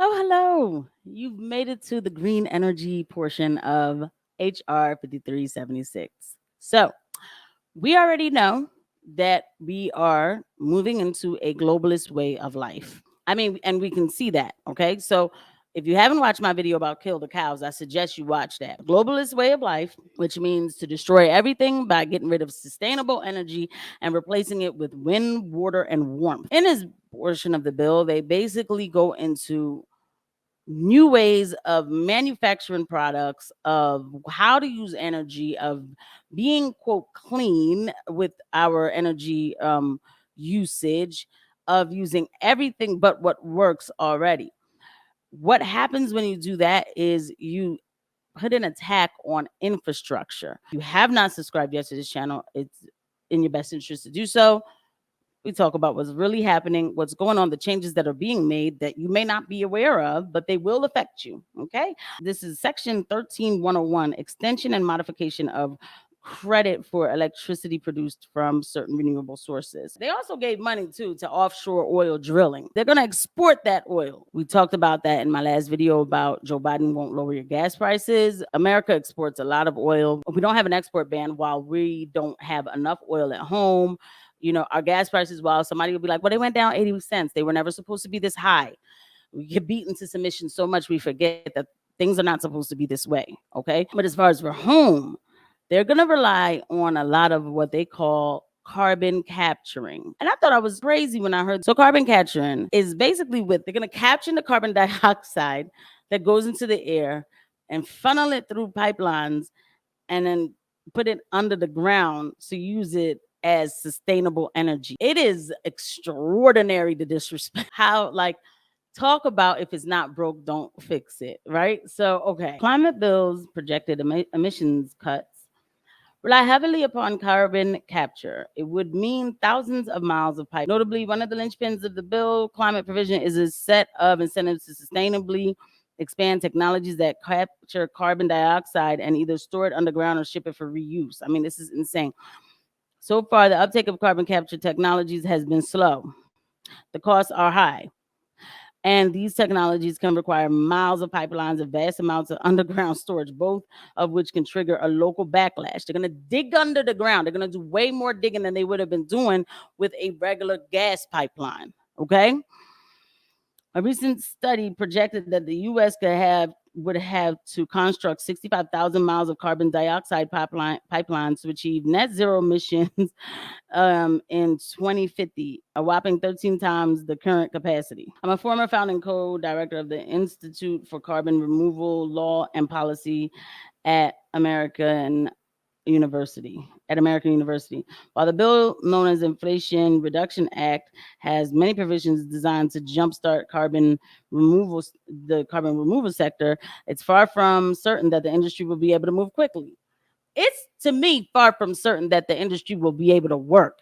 Oh, hello. You've made it to the green energy portion of HR 5376. So, we already know that we are moving into a globalist way of life. I mean, and we can see that. Okay. So, if you haven't watched my video about kill the cows, I suggest you watch that. Globalist way of life, which means to destroy everything by getting rid of sustainable energy and replacing it with wind, water, and warmth. In this portion of the bill, they basically go into new ways of manufacturing products, of how to use energy, of being quote clean with our energy usage, of using everything but what works already. What happens when you do that is you put an attack on infrastructure. If you have not subscribed yet to this channel, it's in your best interest to do so. We talk about what's really happening, what's going on, the changes that are being made that you may not be aware of, but they will affect you. Okay. This is section 13101, extension and modification of credit for electricity produced from certain renewable sources. They also gave money too to offshore oil drilling. They're going to export that oil. We talked about that in my last video about Joe Biden won't lower your gas prices. America exports a lot of oil. We don't have an export ban while we don't have enough oil at home. Our gas prices, while somebody will be like, well, they went down 80 cents. They were never supposed to be this high. We get beaten to submission so much we forget that things are not supposed to be this way. Okay. But as far as for home, they're going to rely on a lot of what they call carbon capturing. And I thought I was crazy when I heard. So carbon capturing is basically they're going to capture the carbon dioxide that goes into the air and funnel it through pipelines and then put it under the ground to use it as sustainable energy. It is extraordinary to disrespect how, like, talk about if it's not broke, don't fix it, right? So, okay. Climate bills projected emissions cuts rely heavily upon carbon capture. It would mean thousands of miles of pipe. Notably, one of the linchpins of the bill climate provision is a set of incentives to sustainably expand technologies that capture carbon dioxide and either store it underground or ship it for reuse. I mean, this is insane. So far, the uptake of carbon capture technologies has been slow. The costs are high. And these technologies can require miles of pipelines and vast amounts of underground storage, both of which can trigger a local backlash. They're going to dig under the ground. They're going to do way more digging than they would have been doing with a regular gas pipeline. Okay. A recent study projected that the U.S. would have to construct 65,000 miles of carbon dioxide pipelines to achieve net zero emissions in 2050, a whopping 13 times the current capacity. I'm a former founding co-director of the Institute for Carbon Removal Law and Policy at American University. While the bill known as Inflation Reduction Act has many provisions designed to jumpstart the carbon removal sector, it's far from certain that the industry will be able to move quickly. It's, to me, far from certain that the industry will be able to work.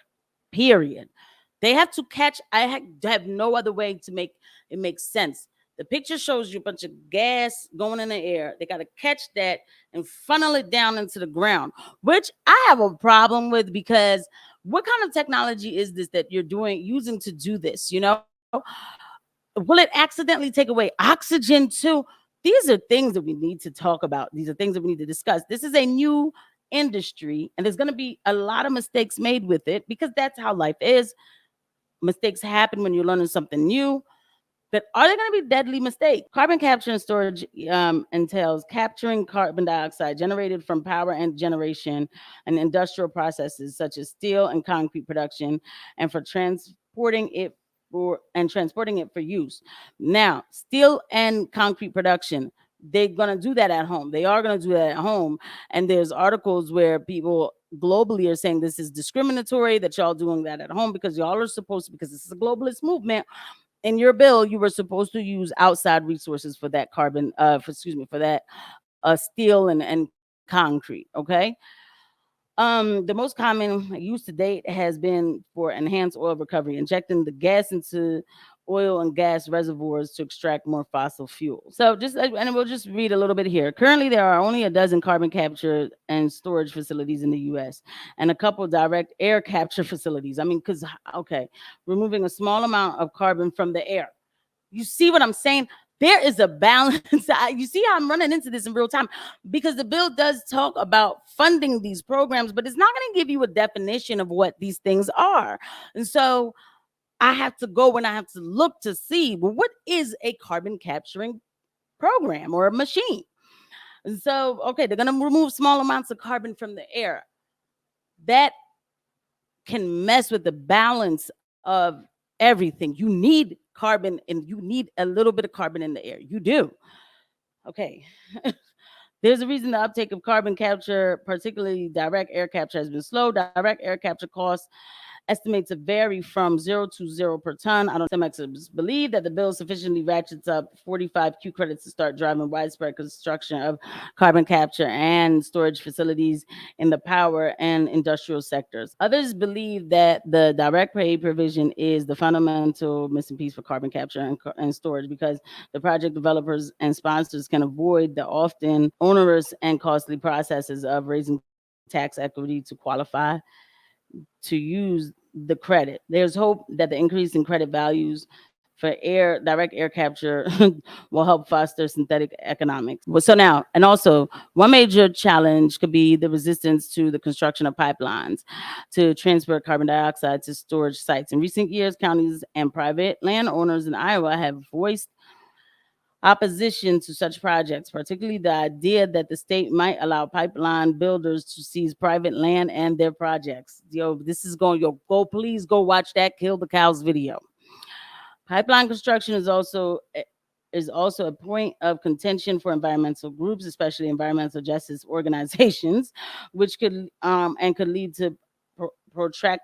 Period. They have to catch. I have no other way to make it make sense. The picture shows you a bunch of gas going in the air. They got to catch that and funnel it down into the ground, which I have a problem with, because what kind of technology is this that you're using to do this? Will it accidentally take away oxygen too? These are things that we need to talk about. These are things that we need to discuss. This is a new industry, and there's going to be a lot of mistakes made with it, because that's how life is. Mistakes happen when you're learning something new. But are they going to be deadly mistakes? Carbon capture and storage entails capturing carbon dioxide generated from power and generation and industrial processes such as steel and concrete production, and for transporting it for use. Now, steel and concrete production, they're going to do that at home. They are going to do that at home. And there's articles where people globally are saying this is discriminatory, that y'all doing that at home, because y'all are supposed to, because this is a globalist movement. In your bill, you were supposed to use outside resources for that for that steel and concrete. Okay. The most common use to date has been for enhanced oil recovery, injecting the gas into oil and gas reservoirs to extract more fossil fuel. So and we'll just read a little bit here. Currently, there are only a dozen carbon capture and storage facilities in the U.S. and a couple direct air capture facilities. I mean, removing a small amount of carbon from the air. You see what I'm saying? There is a balance. You see how I'm running into this in real time, because the bill does talk about funding these programs, but it's not going to give you a definition of what these things are. And so I have to go and I have to look to see, well, what is a carbon capturing program or a machine? And so, okay, they're going to remove small amounts of carbon from the air. That can mess with the balance of everything. You need carbon, and you need a little bit of carbon in the air. You do. Okay. There's a reason the uptake of carbon capture, particularly direct air capture, has been slow. Direct air capture costs estimates to vary from 0 to 0 per ton. I don't. Some experts believe that the bill sufficiently ratchets up 45Q credits to start driving widespread construction of carbon capture and storage facilities in the power and industrial sectors. Others believe that the direct pay provision is the fundamental missing piece for carbon capture and storage, because the project developers and sponsors can avoid the often onerous and costly processes of raising tax equity to qualify to use the credit. There's hope that the increase in credit values for direct air capture will help foster synthetic economics. Well, so now, and also, one major challenge could be the resistance to the construction of pipelines to transport carbon dioxide to storage sites. In recent years, counties and private landowners in Iowa have voiced opposition to such projects, particularly the idea that the state might allow pipeline builders to seize private land and their projects. Yo, this is going, yo, go, please go watch that Kill the Cows video. Pipeline construction is also a point of contention for environmental groups, especially environmental justice organizations, which could lead to protract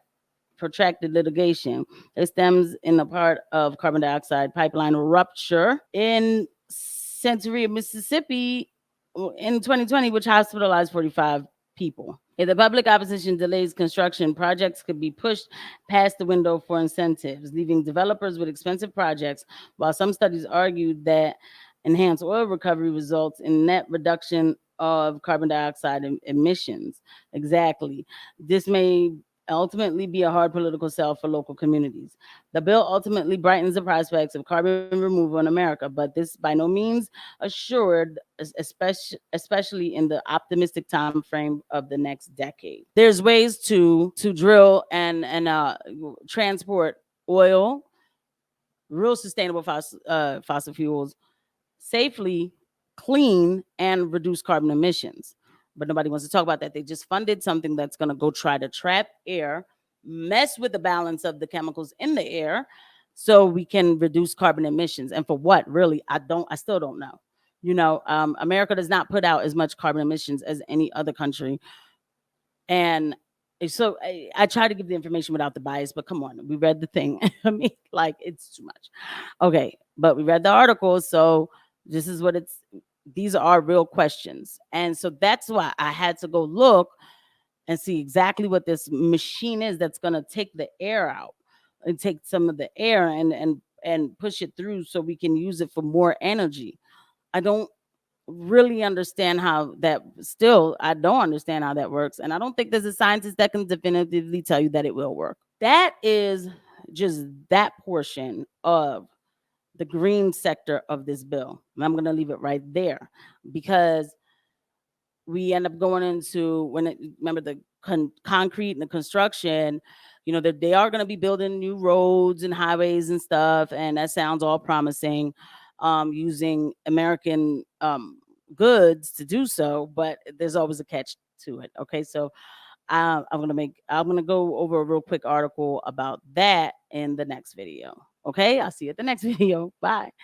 protracted litigation. It stems in the part of carbon dioxide pipeline rupture in Century, Mississippi in 2020, which hospitalized 45 people. If the public opposition delays construction, projects could be pushed past the window for incentives, leaving developers with expensive projects, while some studies argued that enhanced oil recovery results in net reduction of carbon dioxide emissions. Exactly. This may ultimately be a hard political sell for local communities. The bill ultimately brightens the prospects of carbon removal in America, but this by no means assured, especially in the optimistic time frame of the next decade. There's ways to drill and transport oil, real sustainable fossil fuels, safely, clean, and reduce carbon emissions. But nobody wants to talk about that. They just funded something that's going to go try to trap air, mess with the balance of the chemicals in the air, so we can reduce carbon emissions. And for what? Really, I still don't know. America does not put out as much carbon emissions as any other country, and so I try to give the information without the bias, but come on, we read the thing. I mean, like, it's too much. Okay, but we read the article, so this is what it's. These are real questions, and so that's why I had to go look and see exactly what this machine is that's going to take the air out and take some of the air and push it through so we can use it for more energy. I don't really understand how that still I don't understand how that works, and I don't think there's a scientist that can definitively tell you that it will work. That is just that portion of the green sector of this bill, and I'm going to leave it right there, because we end up going into remember the concrete and the construction. They are going to be building new roads and highways and stuff, and that sounds all promising, using American goods to do so, but there's always a catch to it. Okay, so I'm gonna go over a real quick article about that in the next video. Okay, I'll see you at the next video. Bye.